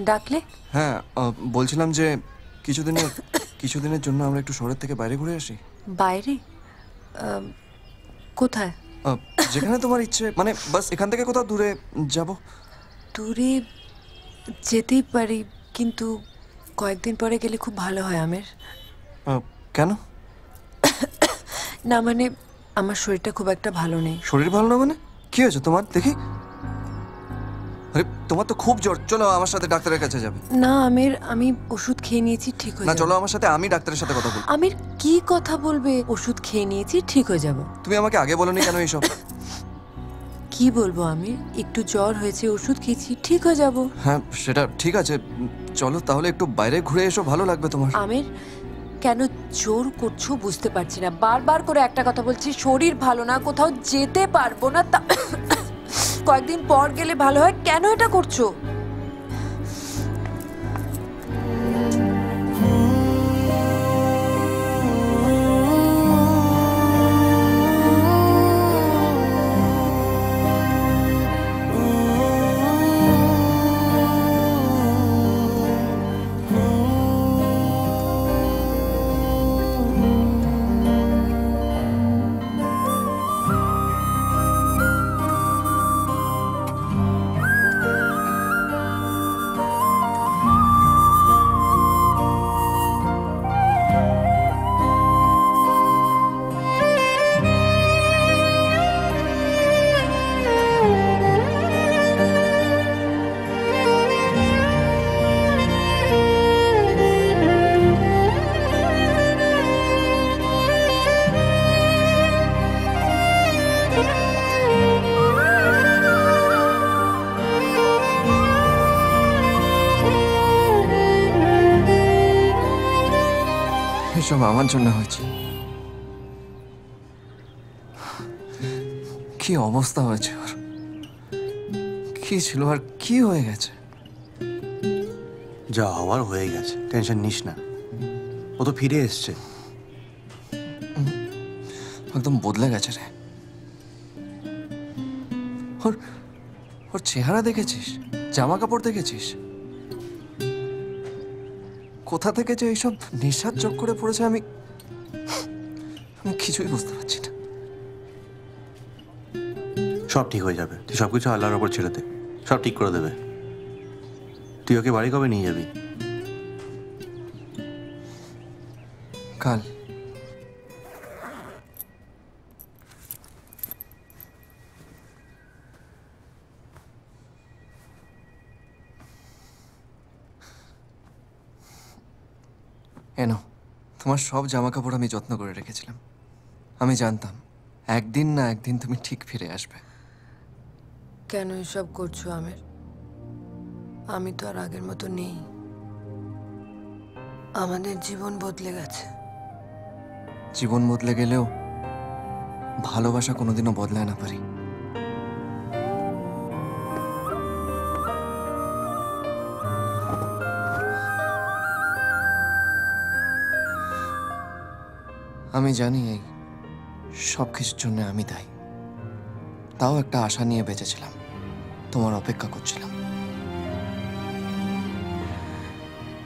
ডাকলে? হ্যাঁ, বলছিলাম যে কিছুদিনের জন্য আমরা একটু শহরের থেকে বাইরে ঘুরে আসি। বাইরে? কোথায়? যেখানে তোমার ইচ্ছে, মানে বাস এখান থেকে কোথাও দূরে যাব। দূরে যেতেই পারি, কিন্তু কয়েকদিন পরে গেলে খুব ভালো হয় আমের। কেন? না মানে আমার শরীরটা খুব একটা ভালো নেই। শরীর ভালো না মানে? কি হয়েছে তোমার দেখি? আরে তোমার তো খুব জ্বর, চলো আমার সাথে ডাক্তারের কাছে যাবে। না আমের, আমি ওষুধ খেয়ে নিয়েছি, ঠিক হয়ে না যাবে। চলো আমার সাথে, আমি ডাক্তারের সাথে কথা বলবো। আমির কি কথা বলবে? ওষুধ খেয়ে নিয়েছি, ঠিক হয়ে যাব। তুমি আমাকে আগে বলোনি কেন এইসব? কি বলবো আমির, একটু জ্বর হয়েছে, ওষুধ খেয়েছি, ঠিক হয়ে যাব। হ্যাঁ সেটা ঠিক আছে, চলো তাহলে একটু বাইরে ঘুরে এসো, ভালো লাগবে তোমার। আমির কেন জোর করছো বুঝতে পারছি না, বারবার করে একটা কথা বলছি, শরীর ভালো না, কোথাও যেতে পারবো না, তা কয়েকদিন পর গেলে ভালো হয়, কেন এটা করছো? এসব আমার জন্য হয়েছে। কি অবস্থা হয়েছে ওর, কি ছিল আর কি হয়ে গেছে? যা হওয়ার হয়ে গেছে, টেনশন নিস না, ও তো ফিরে এসছে। একদম বদলে গেছে রে। ওর ওর চেহারা দেখেছিস, জামা কাপড় দেখেছিস, কোথা থেকে যে এইসব নেশার চক্করে পড়েছে আমি কিছুই বুঝতে পারছি না। সব ঠিক হয়ে যাবে, তুই সবকিছু আল্লাহর ওপর ছেড়ে দে, সব ঠিক করে দেবে। তুই ওকে বাড়ি কবে নিয়ে যাবি? কাল। এনো, তোমার সব জামা কাপড় আমি যত্ন করে রেখেছিলাম। আমি জানতাম একদিন না একদিন তুমি ঠিক ফিরে আসবে। কেন এসব করছো আমির? আমি তো আর আগের মতো নেই, আমাদের জীবন বদলে গেছে। জীবন বদলে গেলেও ভালোবাসা কোনোদিনও বদলায় না পারি। আমি জানি এই সব কিছুর জন্য আমি দায়ী, তাও একটা আশা নিয়ে বেঁচেছিলাম, তোমার অপেক্ষা করছিলাম।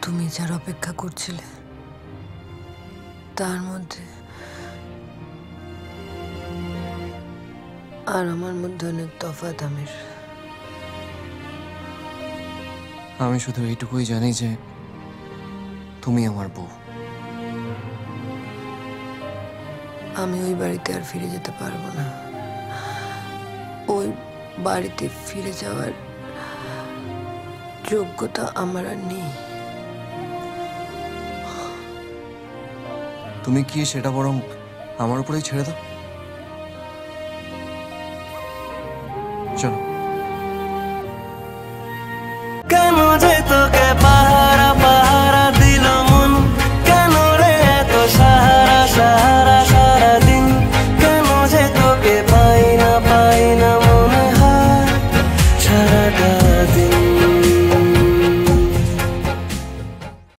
তুমি যার অপেক্ষা করছিলে তার মধ্যে আর আমার মধ্যে অনেক তফাৎ আমির। আমি শুধু এইটুকুই জানি যে তুমি আমার বউ। আমি ওই বাড়িতে আর ফিরে যেতে পারবো না, ওই বাড়িতে ফিরে যাওয়ার যোগ্যতা আমার আর নেই। তুমি কি সেটা বরং আমার উপরেই ছেড়ে দাও। চলো। কেন যে তোকে পাহাড়